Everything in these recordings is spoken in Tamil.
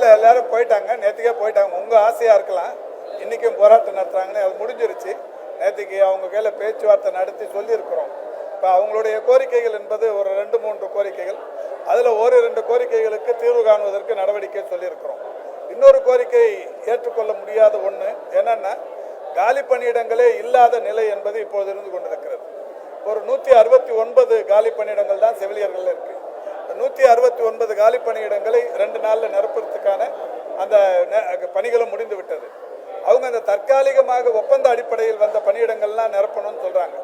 இல்லை, எல்லாரும் போயிட்டாங்க, நேற்றுக்கே போயிட்டாங்க. உங்கள் ஆசையாக இருக்கலாம், இன்றைக்கும் போராட்டம் நடத்துகிறாங்கன்னு அது முடிஞ்சிருச்சு. நேற்றுக்கு அவங்க கையில் பேச்சுவார்த்தை நடத்தி சொல்லியிருக்கிறோம். இப்போ அவங்களுடைய கோரிக்கைகள் என்பது ஒரு 2-3 கோரிக்கைகள். அதில் ஒரு 2 கோரிக்கைகளுக்கு தீர்வு காணுவதற்கு நடவடிக்கை சொல்லியிருக்கிறோம். இன்னொரு கோரிக்கை ஏற்றுக்கொள்ள முடியாத ஒன்று என்னன்னா, காலி பணியிடங்களே இல்லாத நிலை என்பது இப்போது இருந்து கொண்டிருக்கிறது. ஒரு 169 காலி பணியிடங்கள் தான் செவிலியர்கள் இருக்கு. 169 காலி பணியிடங்களை 2 நாளில் நிரப்புறதுக்கான அந்த பணிகளும் முடிந்து விட்டது. அவங்க அந்த தற்காலிகமாக ஒப்பந்த அடிப்படையில் வந்த பணியிடங்கள்லாம் நிரப்பணும்னு சொல்றாங்க.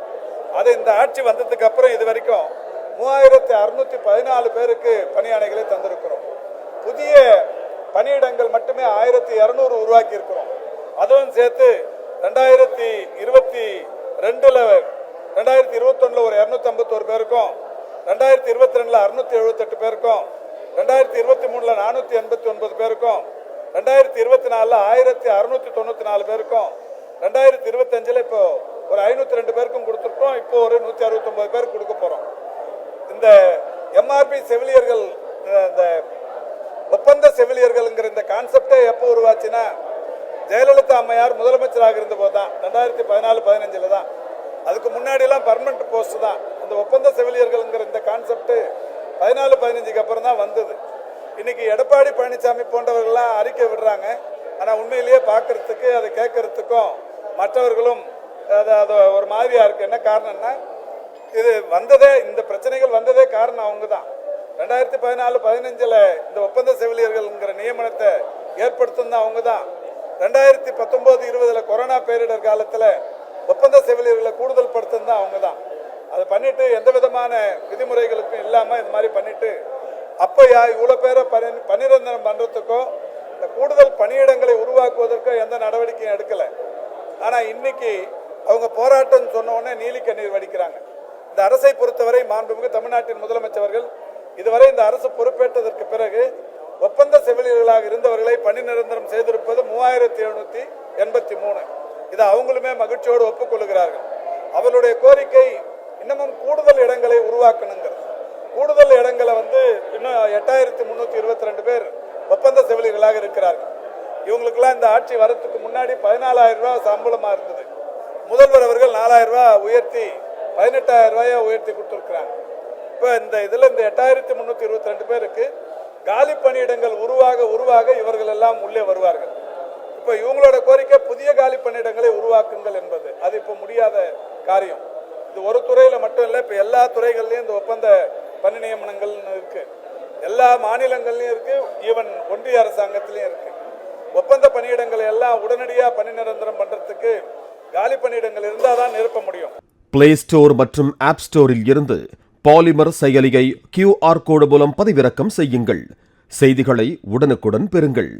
அது இந்த ஆட்சி வந்ததுக்கு அப்புறம் இது வரைக்கும் 3614 பேருக்கு பணியாணைகளை தந்திருக்கிறோம். புதிய பணியிடங்கள் மட்டுமே 1200 உருவாக்கி இருக்கிறோம். அதுவும் சேர்த்து 2021 ஒரு 251 பேருக்கும், 2022 678 பேருக்கும், 2023 489 பேருக்கும், 2024 1694 பேருக்கும், 2025 இப்போ ஒரு 502 பேருக்கும் கொடுத்துருக்கோம். இப்போ ஒரு 169 பேருக்கு கொடுக்க போறோம். இந்த எம்ஆர்பி செவிலியர்கள், இந்த ஒப்பந்த செவிலியர்கள்ங்கிற இந்த கான்செப்டே எப்போ உருவாச்சுன்னா, ஜெயலலிதா அம்மையார் முதலமைச்சராக இருந்த போது தான், 2014-15 தான். அதுக்கு முன்னாடியெல்லாம் பர்மனன்ட் போஸ்ட் தான். அந்த ஒப்பந்த செவிலியர்கள்ங்கிற இந்த கான்செப்ட் 14-15க்கு அப்புறம் தான் வந்தது. இன்னைக்கு எடப்பாடி பழனிசாமி போன்றவர்கள்லாம் அறிக்கை விடுறாங்க. ஆனால் உண்மையிலேயே பார்க்கறதுக்கு, அதை கேட்கறதுக்கும் மற்றவர்களும் அது ஒரு மாதிரியா இருக்கு. என்ன காரணம்னா, இது வந்ததே, இந்த பிரச்சனைகள் வந்ததே காரணம் அவங்க தான். 2014-15 இந்த ஒப்பந்த செவிலியர்கள்ங்கிற நியமனத்தை ஏற்படுத்தும் அவங்க தான். 2019-20 கொரோனா பேரிடர் காலத்தில் ஒப்பந்த செவிலியர்களை கூடுதல் படுத்தும் தான் அவங்க தான். அதை பண்ணிட்டு எந்த விதமான விதிமுறைகளுக்கும் இல்லாமல் இது மாதிரி பண்ணிட்டு, அப்போ இவ்வளோ பேரை பணிநிரந்தரம் பண்ணுறதுக்கோ இந்த கூடுதல் பணியிடங்களை உருவாக்குவதற்கோ எந்த நடவடிக்கையும் எடுக்கலை. ஆனால் இன்னைக்கு அவங்க போராட்டம் சொன்ன உடனே நீலி கண்ணீர் வடிக்கிறாங்க. இந்த அரசை பொறுத்தவரை மாண்புமிகு தமிழ்நாட்டின் முதலமைச்சர்கள் இதுவரை இந்த அரசு பொறுப்பேற்றதற்கு பிறகு ஒப்பந்த செவிலியர்களாக இருந்தவர்களை பணி நிரந்தரம் செய்திருப்பது 3783. இதை அவங்களுமே மகிழ்ச்சியோடு ஒப்புக்கொள்கிறார்கள். அவருடைய கோரிக்கை இன்னமும் கூடுதல் இடங்களை உருவாக்கணுங்கிறது. கூடுதல் இடங்களை இன்னும் 8322 பேர் ஒப்பந்த செவிலியர்களாக இருக்கிறார்கள். இவங்களுக்கெல்லாம் இந்த ஆட்சி வரத்துக்கு முன்னாடி 14,000 ரூபாய் சம்பளமா இருந்தது. முதல்வர் அவர்கள் 4,000 ரூபாய் உயர்த்தி 18,000 ரூபாயை உயர்த்தி கொடுத்துருக்கிறாங்க. இப்போ இந்த 8322 பேருக்கு காலி பணியிடங்கள் உருவாக இவர்கள் எல்லாம் உள்ளே வருவார்கள். இப்போ இவங்களோட கோரிக்கை புதிய காலி பணியிடங்களை உருவாக்குங்கள் என்பது. அது இப்போ முடியாத காரியம். இது ஒரு துறையில மட்டும் இல்லை, இப்போ எல்லா துறைகள்லையும் இந்த ஒப்பந்த பணி நியமனங்கள் இருக்கு. எல்லா மாநிலங்கள்லையும் இருக்கு, ஈவன் ஒன்றிய அரசாங்கத்திலையும் இருக்கு. ஒப்பந்த பணியிடங்களை எல்லாம் உடனடியாக பணி நிரந்தரம் பண்றதுக்கு காலி பணியிடங்கள் இருந்தால் தான் நிரப்ப முடியும். பிளே ஸ்டோர் மற்றும் ஆப் ஸ்டோரில் இருந்து பாலிமர் செயலியை QR கோடு மூலம் பதிவிறக்கம் செய்யுங்கள். செய்திகளை உடனுக்குடன் பெறுங்கள்.